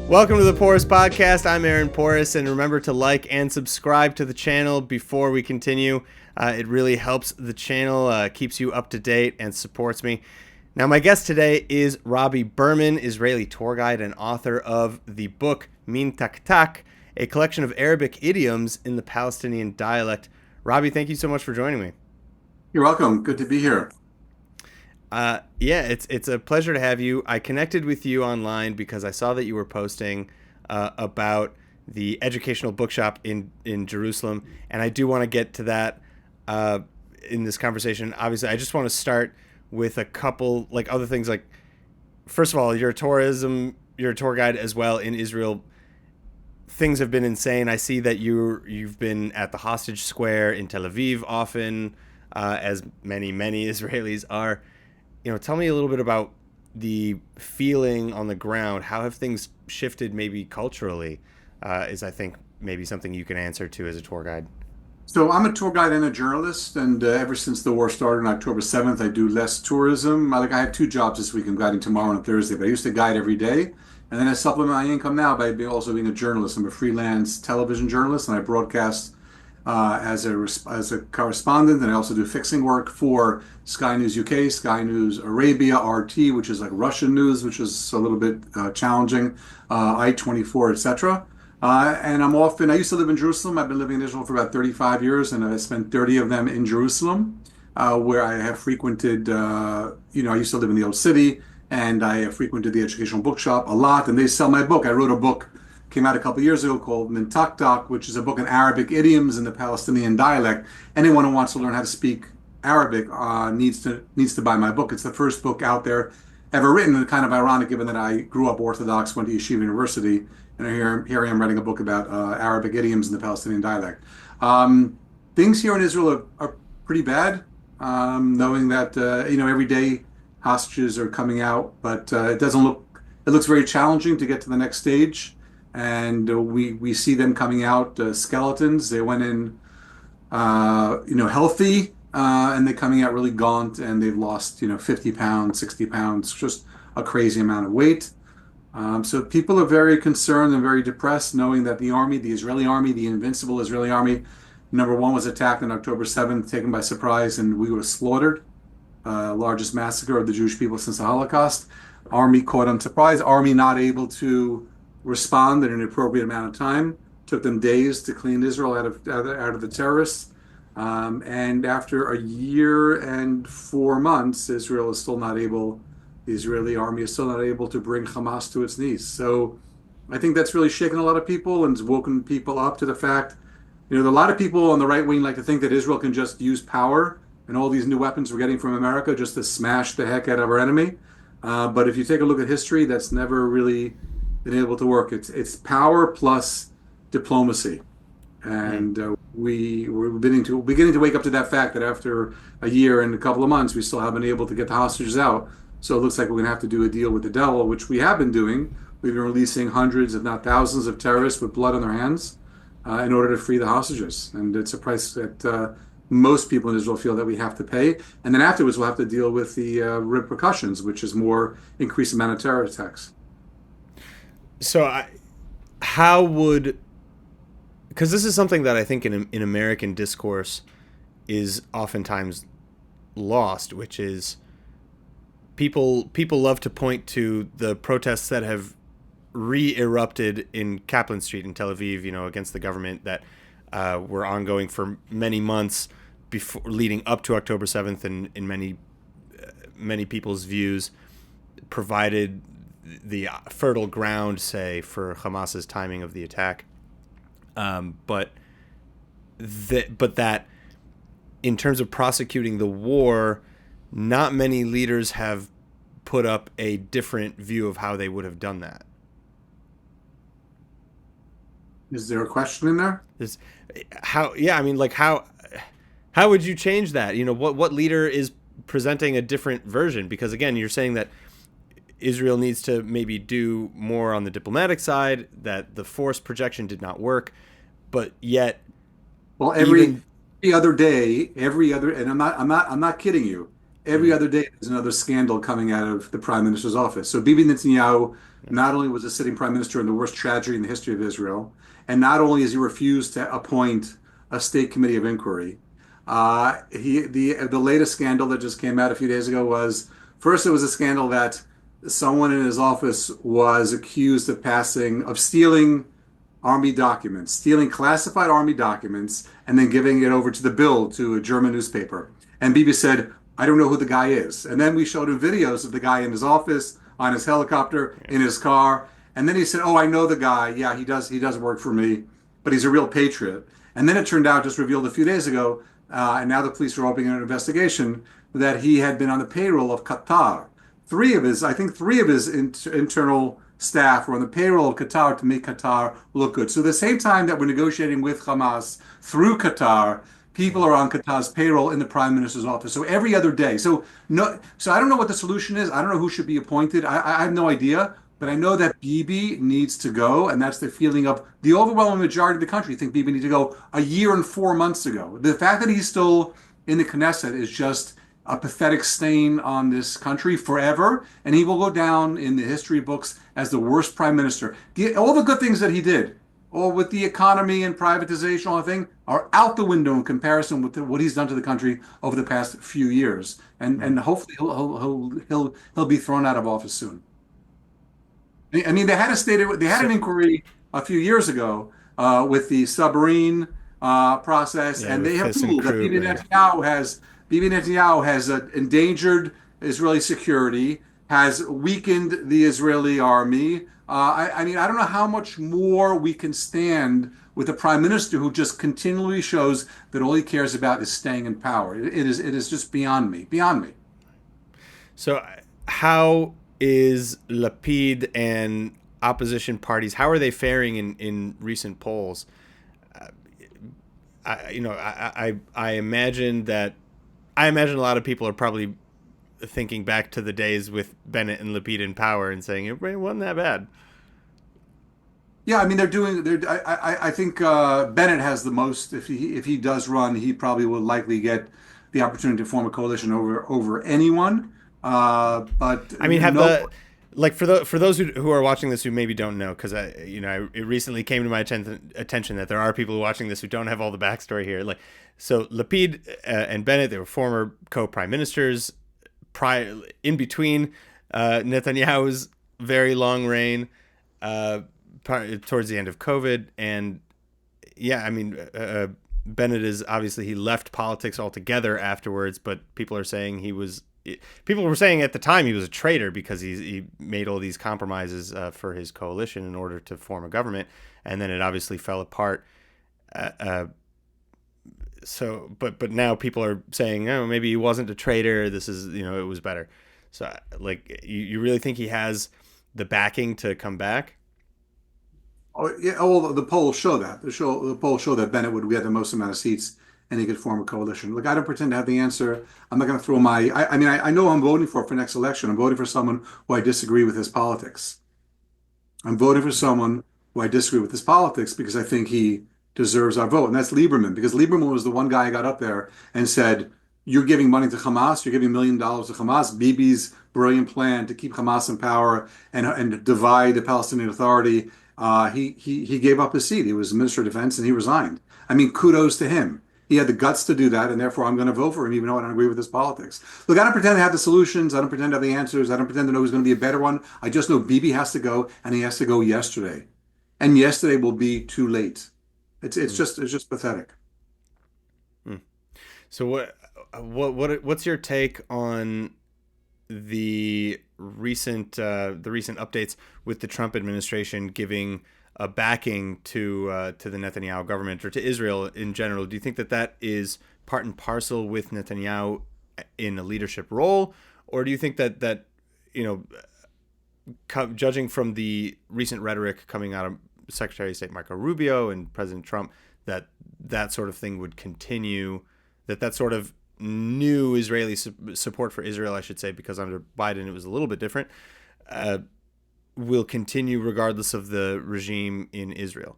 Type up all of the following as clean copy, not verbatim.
Welcome to the Poris Podcast. I'm Aaron Poris, and remember to like and subscribe to the channel before we continue. It really helps the channel, keeps you up to date, and supports me. Now, my guest today is Robby Berman, Israeli tour guide and author of the book Taq Taq, a collection of Arabic idioms in the Palestinian dialect. Robby, thank you so much for joining me. You're welcome. Good to be here. It's a pleasure to have you. I connected with you online because I saw that you were posting about the educational bookshop in Jerusalem, and I do want to get to that in this conversation. Obviously, I just want to start with a couple other things. Like, first of all, you're a tour guide as well in Israel. Things have been insane. I see that you've been at the hostage square in Tel Aviv often, as many Israelis are. Tell me a little bit about the feeling on the ground. How have things shifted maybe culturally, is I think maybe something you can answer to as a tour guide. So I'm a tour guide and a journalist, and ever since the war started on October 7th, I do less tourism. I have two jobs this week. I'm guiding tomorrow and Thursday, but I used to guide every day. And then I supplement my income now by also being a journalist. I'm a freelance television journalist, and I broadcast as a correspondent, and I also do fixing work for Sky News UK, Sky News Arabia, RT, which is like Russian news, which is a little bit challenging, I-24, etc. And I used to live in Jerusalem. I've been living in Israel for about 35 years, and I spent 30 of them in Jerusalem, where I have frequented, I used to live in the old city, and I have frequented the educational bookshop a lot, and they sell my book. I wrote a book came out a couple of years ago called Taq Taq, which is a book in Arabic idioms in the Palestinian dialect. Anyone who wants to learn how to speak Arabic needs to buy my book. It's the first book out there ever written, and kind of ironic given that I grew up Orthodox, went to Yeshiva University, and here I am writing a book about Arabic idioms in the Palestinian dialect. Things here in Israel are pretty bad, knowing that every day hostages are coming out, but it looks very challenging to get to the next stage. And we see them coming out skeletons. They went in, healthy, and they're coming out really gaunt, and they've lost, 50 pounds, 60 pounds, just a crazy amount of weight. So people are very concerned and very depressed, knowing that the Israeli army, the invincible Israeli army, number one, was attacked on October 7th, taken by surprise, and we were slaughtered. Largest massacre of the Jewish people since the Holocaust. Army caught on surprise. Army not able to respond in an appropriate amount of time. Took them days to clean Israel out of the terrorists. And after a year and 4 months, the Israeli army is still not able to bring Hamas to its knees. So I think that's really shaken a lot of people and woken people up to the fact, a lot of people on the right wing like to think that Israel can just use power and all these new weapons we're getting from America just to smash the heck out of our enemy. But if you take a look at history, that's never really been able to work. It's power plus diplomacy, and we're beginning to wake up to that fact that after a year and a couple of months, we still haven't been able to get the hostages out. So it looks like we're going to have to do a deal with the devil, which we have been doing. We've been releasing hundreds, if not thousands, of terrorists with blood on their hands in order to free the hostages, and it's a price that most people in Israel feel that we have to pay. And then afterwards, we'll have to deal with the repercussions, which is more increased amount of terror attacks. So because this is something that I think in American discourse is oftentimes lost, which is people love to point to the protests that have re-erupted in Kaplan Street in Tel Aviv, against the government that were ongoing for many months before leading up to October 7th, and in many people's views provided the fertile ground, say, for Hamas's timing of the attack. But that in terms of prosecuting the war, not many leaders have put up a different view of how they would have done that. Is there a question in there? How would you change that? What leader is presenting a different version? Because again, you're saying that Israel needs to maybe do more on the diplomatic side, that the force projection did not work, but yet, well, every other day, and I'm not kidding you, every other day there's another scandal coming out of the prime minister's office. So Bibi Netanyahu not only was a sitting prime minister in the worst tragedy in the history of Israel, and not only has he refused to appoint a state committee of inquiry, the latest scandal that just came out a few days ago was first it was a scandal that someone in his office was accused of stealing army documents, stealing classified army documents, and then giving it over to the Bild to a German newspaper. And Bibi said, I don't know who the guy is. And then we showed him videos of the guy in his office, on his helicopter, in his car. And then he said, oh, I know the guy. Yeah, he does work for me, but he's a real patriot. And then it turned out, just revealed a few days ago, and now the police are opening an investigation, that he had been on the payroll of Qatar. I think three of his internal staff were on the payroll of Qatar to make Qatar look good. So at the same time that we're negotiating with Hamas through Qatar, people are on Qatar's payroll in the prime minister's office. So every other day. So no. So I don't know what the solution is. I don't know who should be appointed. I have no idea. But I know that Bibi needs to go, and that's the feeling of the overwhelming majority of the country think Bibi needs to go a year and 4 months ago. The fact that he's still in the Knesset is just a pathetic stain on this country forever, and he will go down in the history books as the worst prime minister. All the good things that he did, or with the economy and privatization, all the thing, are out the window in comparison with what he's done to the country over the past few years. And hopefully he'll be thrown out of office soon. I mean, they had an inquiry a few years ago with the submarine process, Yeah, and with they have ThyssenKrupp, ruled that yeah. Bibi Netanyahu has endangered Israeli security, has weakened the Israeli army. I mean, I don't know how much more we can stand with a prime minister who just continually shows that all he cares about is staying in power. It is just beyond me, beyond me. So, how is Lapid and opposition parties? How are they faring in recent polls? I imagine a lot of people are probably thinking back to the days with Bennett and Lapid in power and saying it wasn't that bad. Yeah, I mean I think Bennett has the most. If he does run, he probably will likely get the opportunity to form a coalition over anyone. But I mean, have no, the like for those who are watching this who maybe don't know, because it recently came to my attention that there are people watching this who don't have all the backstory here. Like, so Lapid and Bennett, they were former co-prime ministers, in between Netanyahu's very long reign, towards the end of COVID, and yeah, I mean, Bennett is obviously, he left politics altogether afterwards, but people were saying at the time he was a traitor because he made all these compromises for his coalition in order to form a government, and then it obviously fell apart. But now people are saying, oh, maybe he wasn't a traitor. This is, it was better. So, like, you really think he has the backing to come back? oh, yeah, well, the polls show that. The polls show that Bennett would get the most amount of seats and he could form a coalition. Look, I don't pretend to have the answer. I'm not going to throw I mean, I know who I'm voting for next election. I'm voting for someone who I disagree with his politics. I'm voting for someone who I disagree with his politics because I think he deserves our vote. And that's Lieberman, because Lieberman was the one guy who got up there and said, you're giving money to Hamas, you're giving $1 million to Hamas. Bibi's brilliant plan to keep Hamas in power and divide the Palestinian Authority. He gave up his seat. He was Minister of Defense and he resigned. I mean, kudos to him. He had the guts to do that, and therefore I'm going to vote for him, even though I don't agree with his politics. Look, I don't pretend to have the solutions. I don't pretend to have the answers. I don't pretend to know who's going to be a better one. I just know Bibi has to go, and he has to go yesterday. And yesterday will be too late. It's just pathetic. So what's your take on the recent updates with the Trump administration giving a backing to the Netanyahu government, or to Israel in general? Do you think that is part and parcel with Netanyahu in a leadership role, or do you think that judging from the recent rhetoric coming out of Secretary of State Marco Rubio and President Trump, that sort of thing would continue, that sort of new Israeli support for Israel, I should say, because under Biden it was a little bit different, will continue regardless of the regime in Israel?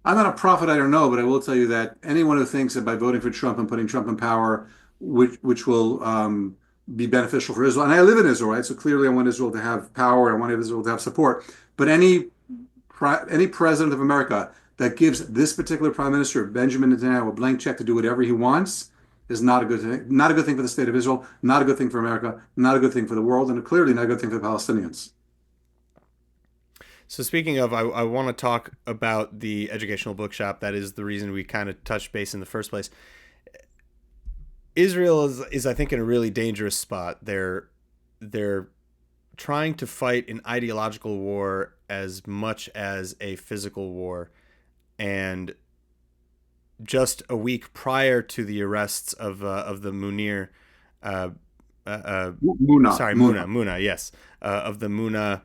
I'm not a prophet, I don't know, but I will tell you that anyone who thinks that by voting for Trump and putting Trump in power which will be beneficial for Israel. And I live in Israel, right? So clearly, I want Israel to have power. I want Israel to have support. But any president of America that gives this particular prime minister, Benjamin Netanyahu, a blank check to do whatever he wants is not a good thing. Not a good thing for the state of Israel. Not a good thing for America. Not a good thing for the world, and clearly not a good thing for the Palestinians. So speaking of, I want to talk about the educational bookshop. That is the reason we kind of touched base in the first place. Israel is I think in a really dangerous spot. They're trying to fight an ideological war as much as a physical war, and just a week prior to the arrests of the Munir, uh, Muna, sorry, Muna. Muna, yes, of the Muna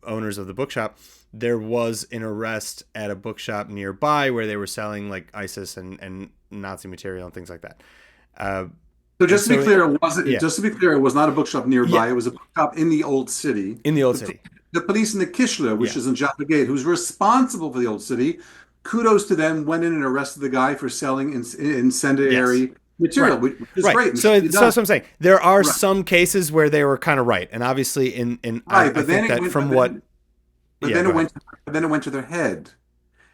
owners of the bookshop, there was an arrest at a bookshop nearby where they were selling like ISIS and Nazi material and things like that. Uh, So and just to so, be clear, it wasn't. yeah, Just to be clear, it was not a bookshop nearby. yeah, It was a bookshop in the old city. in the old The, city, the police in the Kishla, which yeah, is in Jaffa Gate, who's responsible for the old city, kudos to them, went in and arrested the guy for selling yes, incendiary material, right, which is right. great and should So be so that's done. what I'm saying. There are Right, some cases where they were kind of right, and obviously in right. I But then think it that went. from what, But yeah, then go it ahead. went. But then it went to their head.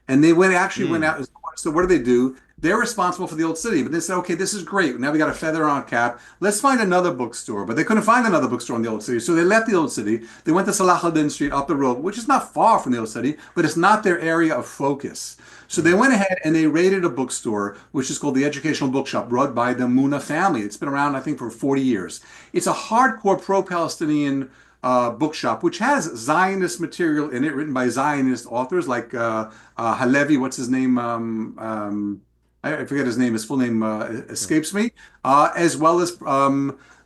And they went Mm, out. So what do they do? They're responsible for the old city, but they said, okay, this is great. Now we got a feather on our cap. Let's find another bookstore. But they couldn't find another bookstore in the old city. So they left the old city. They went to Salah al-Din Street up the road, which is not far from the old city, but it's not their area of focus. So they mm, went ahead and they raided a bookstore, which is called the Educational Bookshop, run by the Muna family. It's been around, I think, for 40 years. It's a hardcore pro-Palestinian bookshop, which has Zionist material in it, written by Zionist authors like Halevi. What's his name? I forget his name. His full name mm, escapes me. As well as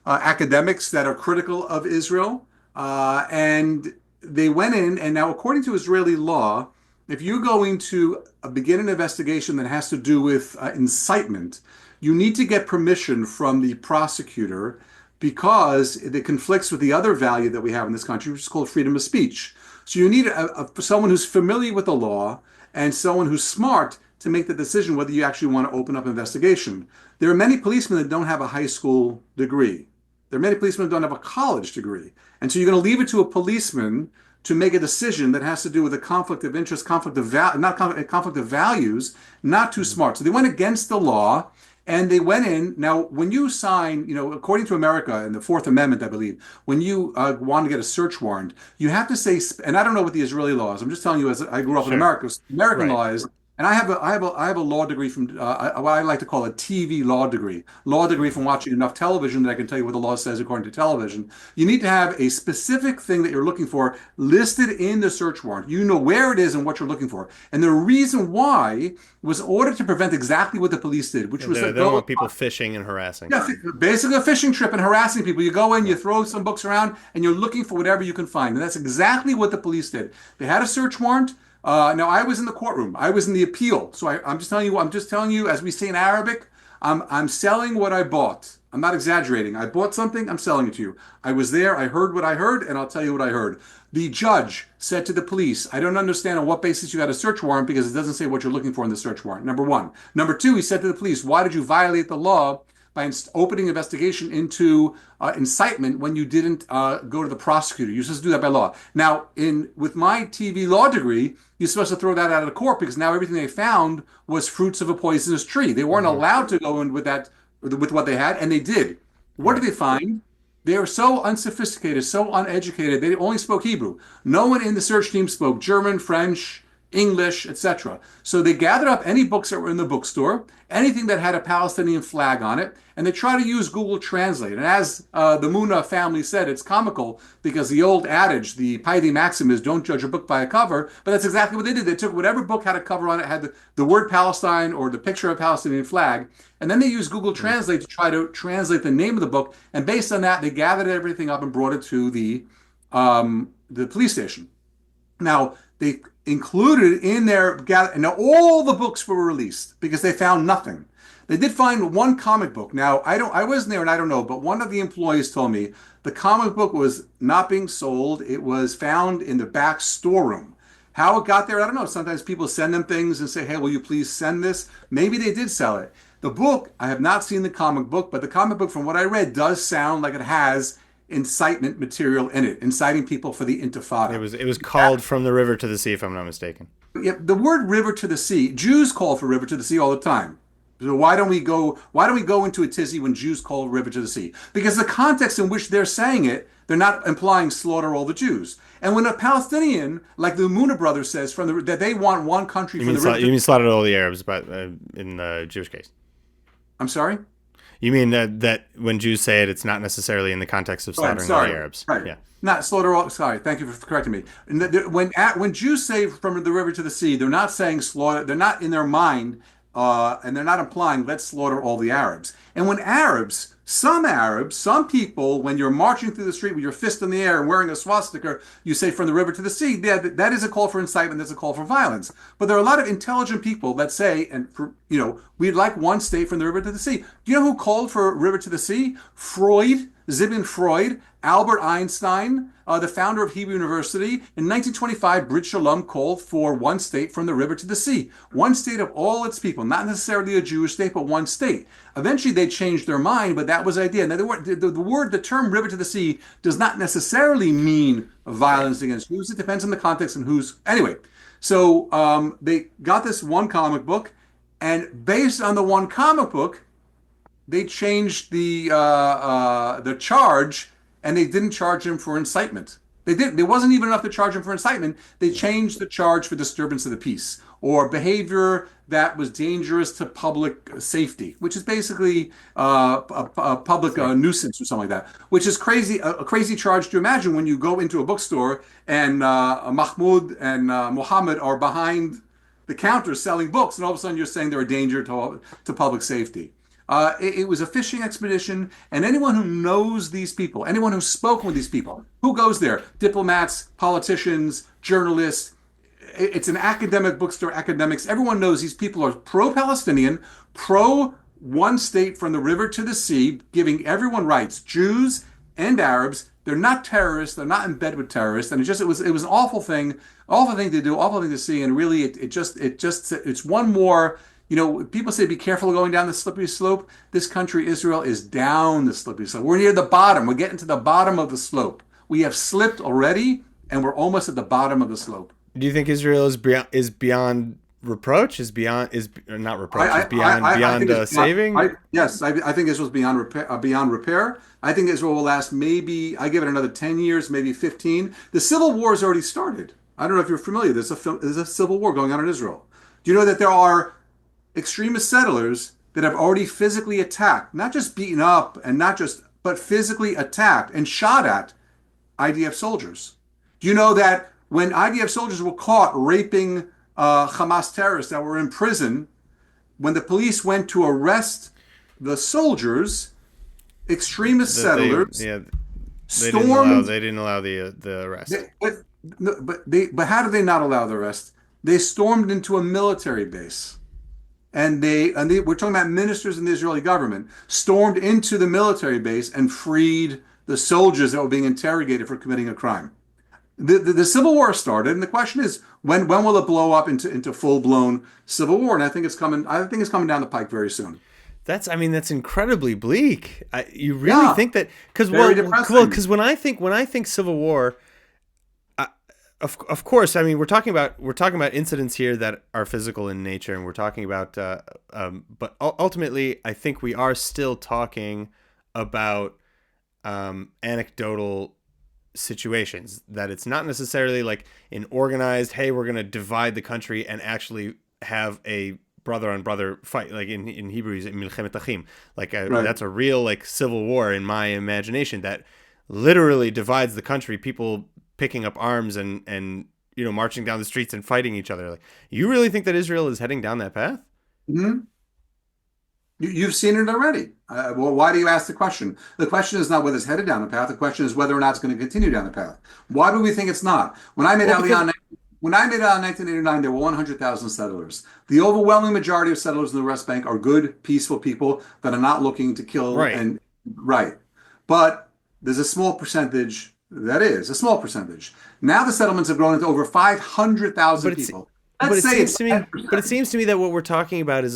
academics that are critical of Israel. And they went in, and now, according to Israeli law, if you're going to begin an investigation that has to do with incitement, you need to get permission from the prosecutor because it conflicts with the other value that we have in this country, which is called freedom of speech. So you need someone who's familiar with the law and someone who's smart to make the decision whether you actually want to open up an investigation. There are many policemen that don't have a high school degree. There are many policemen that don't have a college degree. And so you're going to leave it to a policeman to make a decision that has to do with a conflict of interest, conflict of not conflict of values, not too mm, smart. So they went against the law and they went in. Now, when you sign, according to America in the Fourth Amendment, I believe, when you want to get a search warrant, you have to say, and I don't know what the Israeli law is. I'm just telling you, as I grew up in sure, America, American right. law is, and I have a law degree from what I like to call a TV law degree from watching enough television that I can tell you what the law says according to television. You need to have a specific thing that you're looking for listed in the search warrant. You know where it is and what you're looking for. And the reason why was in order to prevent exactly what the police did, which Yeah, was to they don't go, want people fishing and harassing. yeah, basically a fishing trip and harassing people. You go in, you Right. throw some books around, and you're looking for whatever you can find. And that's exactly what the police did. They had a search warrant. Now I was in the courtroom. I was in the appeal. So I'm just telling you. I'm just telling you, as we say in Arabic, I'm selling what I bought. I'm not exaggerating. I bought something. I'm selling it to you. I was there. I heard what I heard, and I'll tell you what I heard. The judge said to the police, I don't understand on what basis you got a search warrant because it doesn't say what you're looking for in the search warrant. Number one. Number two, he said to the police, why did you violate the law by opening investigation into incitement when you didn't go to the prosecutor? You're supposed to do that by law. Now, in with my TV law degree, you're supposed to throw that out of the court because now everything they found was fruits of a poisonous tree. They weren't Hmm. allowed to go in with that with what they had, and they did. What did Right. they find? They were so unsophisticated, so uneducated. They only spoke Hebrew. No one in the search team spoke German, French, English, etc. So they gathered up any books that were in the bookstore, anything that had a Palestinian flag on it, and they tried to use Google Translate. And as the Muna family said, it's comical because the old adage, the piety maxim is don't judge a book by a cover, but that's exactly what they did. They took whatever book had a cover on it, had the word Palestine or the picture of a Palestinian flag, and then they used Google Mm, Translate to try to translate the name of the book. And based on that, they gathered everything up and brought it to the police station. Now, they included in their now all the books were released because they found nothing. They did find one comic book. Now, I wasn't there and I don't know, but one of the employees told me the comic book was not being sold. It was found in the back storeroom. How it got there, I don't know. Sometimes people send them things and say, "Hey, will you please send this?" Maybe they did sell it. The book, I have not seen the comic book, but the comic book, from what I read, does sound like it has incitement material in it, inciting people for the It Intifada. was called From the River to the Sea, if I'm not mistaken. Yeah, the word river to the sea, Jews call for river to the sea all the time. So why don't we go into a tizzy when Jews call river to the sea? Because the context in which they're saying it, they're not implying slaughter all the Jews. And when a Palestinian, like the Muna brothers says, that they want one country You from mean the river you mean slaughter all the Arabs, but in the Jewish case? I'm sorry? You mean that when Jews say it, it's not necessarily in the context of slaughtering all the Arabs? Right. Yeah. Not slaughter all. Sorry, thank you for correcting me. And when Jews say from the river to the sea, they're not saying slaughter. They're not in their mind, and they're not implying let's slaughter all the Arabs. And when Arabs, some people, when you're marching through the street with your fist in the air and wearing a swastika, you say from the river to the sea. Yeah, that is a call for incitement. That's a call for violence. But there are a lot of intelligent people that say, we'd like one state from the river to the sea. Do you know who called for river to the sea? Sigmund Freud, Albert Einstein, the founder of Hebrew University. In 1925, Brit Shalom called for one state from the river to the sea. One state of all its people, not necessarily a Jewish state, but one state. Eventually, they changed their mind, but that was the idea. Now, the term river to the sea does not necessarily mean violence against Jews. It depends on the context and who's. Anyway, so they got this one comic book, and based on the one comic book, they changed the charge, and they didn't charge him for incitement. They didn't. There wasn't even enough to charge him for incitement. They changed the charge for disturbance of the peace or behavior that was dangerous to public safety, which is basically a public nuisance or something like that. Which is crazy, a crazy charge to imagine when you go into a bookstore and Mahmoud and Muhammad are behind the counter selling books, and all of a sudden you're saying they're a danger to public safety. It was a fishing expedition, and anyone who knows these people, anyone who's spoken with these people, who goes there? Diplomats, politicians, journalists. It's an academic bookstore, academics. Everyone knows these people are pro-Palestinian, pro one state from the river to the sea, giving everyone rights, Jews and Arabs. They're not terrorists. They're not in bed with terrorists. And it was an awful thing to do, awful thing to see. And really, it's one more. People say be careful going down the slippery slope. This country, Israel, is down the slippery slope. We're near the bottom. We're getting to the bottom of the slope. We have slipped already, and we're almost at the bottom of the slope. Do you think Israel is beyond reproach? Is beyond saving? Yes, I think Israel's beyond repair. I think Israel will last maybe. I give it another 10 years, maybe 15. The civil war has already started. I don't know if you're familiar. There's a civil war going on in Israel. Do you know that there are extremist settlers that have already physically attacked, not just beaten up but physically attacked and shot at IDF soldiers? Do you know that when IDF soldiers were caught raping Hamas terrorists that were in prison, when the police went to arrest the soldiers, extremist settlers stormed. They didn't allow the arrest. But how did they not allow the arrest? They stormed into a military base. And we're talking about ministers in the Israeli government, stormed into the military base and freed the soldiers that were being interrogated for committing a crime. The civil war started, and the question is, when will it blow up into full-blown civil war? And I think it's coming. I think it's coming down the pike very soon. That's incredibly bleak. You really think that? Because when I think civil war, of course, I mean we're talking about incidents here that are physical in nature, and we're talking about. But ultimately, I think we are still talking about anecdotal situations, that it's not necessarily like an organized, hey, we're going to divide the country and actually have a brother on brother fight, like in Hebrew milchemet achim, like right. That's a real like civil war in my imagination that literally divides the country, people picking up arms and marching down the streets and fighting each other. Like, you really think that Israel is heading down that path? Mm-hmm. You've seen it already. Well, why do you ask the question? The question is not whether it's headed down the path. The question is whether or not it's going to continue down the path. Why do we think it's not? When I made Aliyah in 1989, there were 100,000 settlers. The overwhelming majority of settlers in the West Bank are good, peaceful people that are not looking to kill. Right. But there's a small percentage that is a small percentage. Now the settlements have grown into over 500,000 people. But it seems to me that what we're talking about is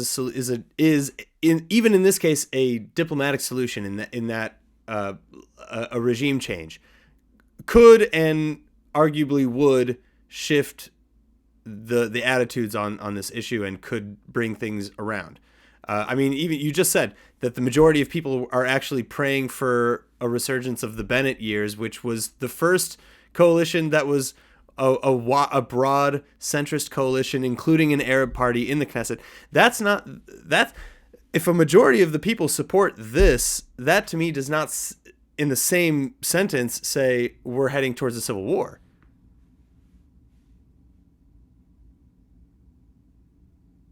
even in this case, a diplomatic solution in that a regime change could and arguably would shift the attitudes on this issue and could bring things around. I mean, even you just said that the majority of people are actually praying for a resurgence of the Bennett years, which was the first coalition that was a broad centrist coalition, including an Arab party in the Knesset. If a majority of the people support this, that to me does not, in the same sentence, say we're heading towards a civil war.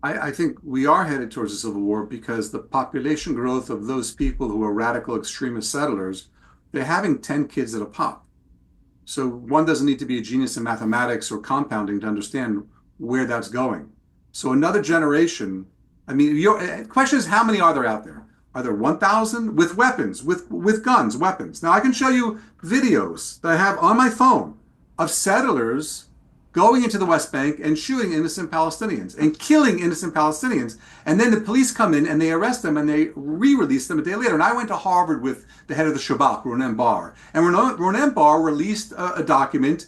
I think we are headed towards a civil war because the population growth of those people who are radical extremist settlers, they're having 10 kids at a pop. So one doesn't need to be a genius in mathematics or compounding to understand where that's going. So another generation, I mean, the question is, how many are there out there? Are there 1,000 with weapons, with guns, weapons? Now, I can show you videos that I have on my phone of settlers going into the West Bank and shooting innocent Palestinians and killing innocent Palestinians. And then the police come in and they arrest them and they re-release them a day later. And I went to Harvard with the head of the Shabak, Ronen Bar. And Ronen Bar released a document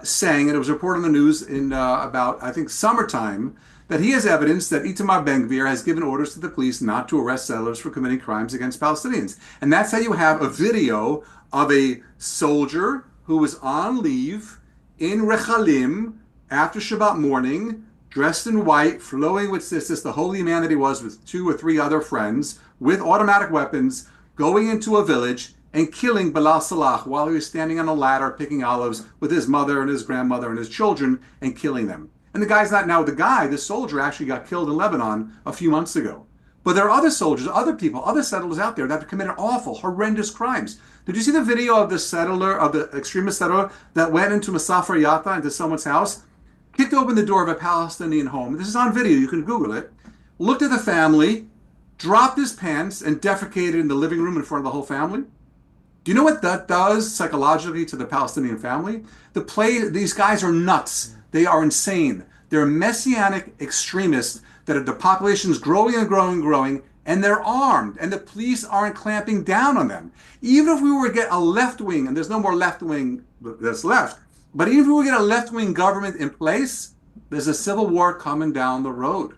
saying, and it was reported on the news in about, I think, summertime, that he has evidence that Itamar Ben-Gvir has given orders to the police not to arrest settlers for committing crimes against Palestinians. And that's how you have a video of a soldier who was on leave in Rechalim after Shabbat morning, dressed in white, flowing with this the holy man that he was with 2 or 3 other friends with automatic weapons, going into a village and killing Bilal Salah while he was standing on a ladder picking olives with his mother and his grandmother and his children and killing them. And the guy's not now the guy, the soldier actually got killed in Lebanon a few months ago. But there are other soldiers, other people, other settlers out there that have committed awful, horrendous crimes. Did you see the video of the settler, of the extremist settler that went into Masafer Yatta, into someone's house, kicked open the door of a Palestinian home? This is on video, you can Google it. Looked at the family, dropped his pants, and defecated in the living room in front of the whole family. Do you know what that does psychologically to the Palestinian family? These guys are nuts. They are insane. They're Messianic extremists that the population is growing and growing and growing, and they're armed, and the police aren't clamping down on them. Even if we were to get a left wing, and there's no more left wing that's left, but even if we were to get a left wing government in place, there's a civil war coming down the road.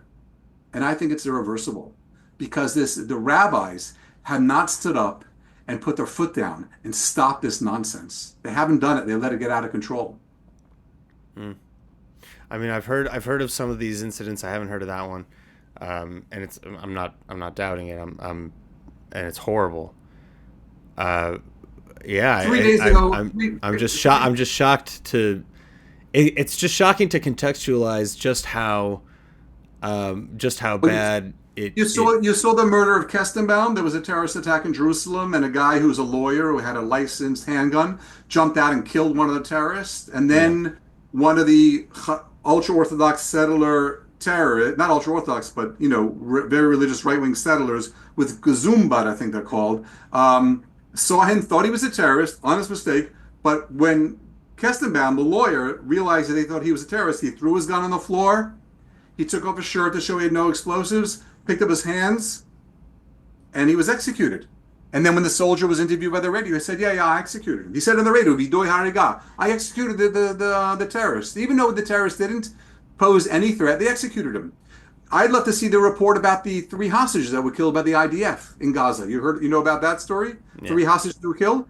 And I think it's irreversible because the rabbis have not stood up and put their foot down and stopped this nonsense. They haven't done it. They let it get out of control. I mean, I've heard of some of these incidents. I haven't heard of that one, and I'm not doubting it. And it's horrible. Yeah, 3 days ago, I'm just shocked. I'm just shocked to. It's just shocking to contextualize just how bad it. You saw the murder of Kestenbaum. There was a terrorist attack in Jerusalem, and a guy who was a lawyer who had a licensed handgun jumped out and killed one of the terrorists, and then one of the ultra-Orthodox settler terrorists, not ultra-Orthodox, but, very religious right-wing settlers with Gazumbat, I think they're called, saw him, thought he was a terrorist, honest mistake, but when Kestenbaum, the lawyer, realized that they thought he was a terrorist, he threw his gun on the floor, he took off his shirt to show he had no explosives, picked up his hands, and he was executed. And then when the soldier was interviewed by the radio, he said, yeah, I executed him. He said on the radio, Vidoy Hariga, I executed the terrorist. Even though the terrorist didn't pose any threat, they executed him. I'd love to see the report about the 3 hostages that were killed by the IDF in Gaza. You know about that story? Yeah. 3 hostages that were killed?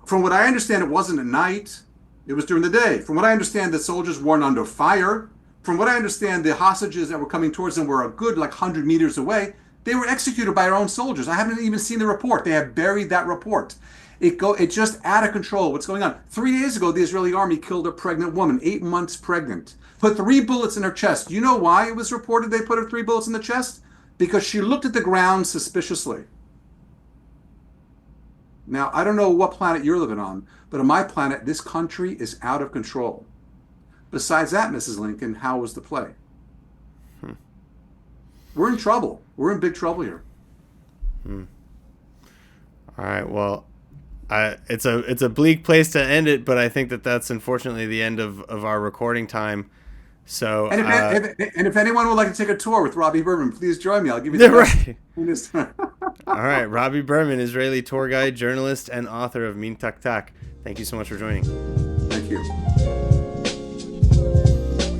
From what I understand, it wasn't at night. It was during the day. From what I understand, the soldiers weren't under fire. From what I understand, the hostages that were coming towards them were a good 100 meters away. They were executed by our own soldiers. I haven't even seen the report. They have buried that report. It's just out of control. What's going on? 3 days ago, the Israeli army killed a pregnant woman, 8 months pregnant. Put 3 bullets in her chest. You know why it was reported they put her 3 bullets in the chest? Because she looked at the ground suspiciously. Now, I don't know what planet you're living on, but on my planet, this country is out of control. Besides that, Mrs. Lincoln, how was the play? We're in trouble. We're in big trouble here. All right. Well, it's a bleak place to end it, but I think that's unfortunately the end of our recording time. So, And if anyone would like to take a tour with Robby Berman, please join me. I'll give you yeah, the right. All right, Robby Berman, Israeli tour guide, journalist, and author of Taq Taq. Thank you so much for joining. Thank you.